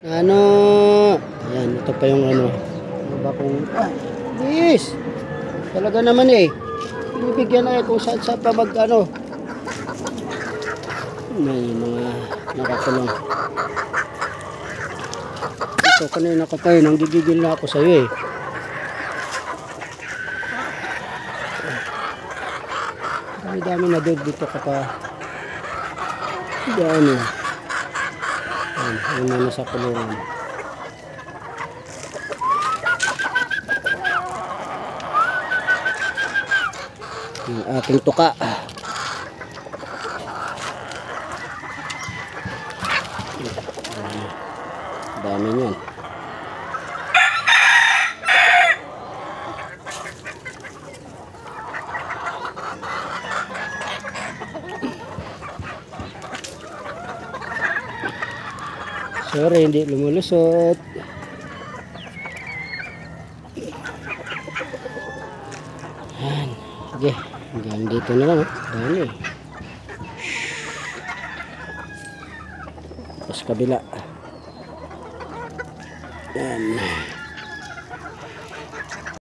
Ano? Ayan, ito pa yung ano. Ano ba kung... Yes! Talaga naman eh. Binibigyan na kung saan pa mag ano. May mga nakakulong. Ito kanina ko pa eh. Nanggigigil na ako sa'yo eh. Dami-dami na dito ka pa. Diyan eh. Ayan na sa kulungan. Yung ating tuka. Dami niyan. Sorry, hindi lumulusot. Yan. Sige, hanggang dito na lang. Dami. Tapos kabila. Yan.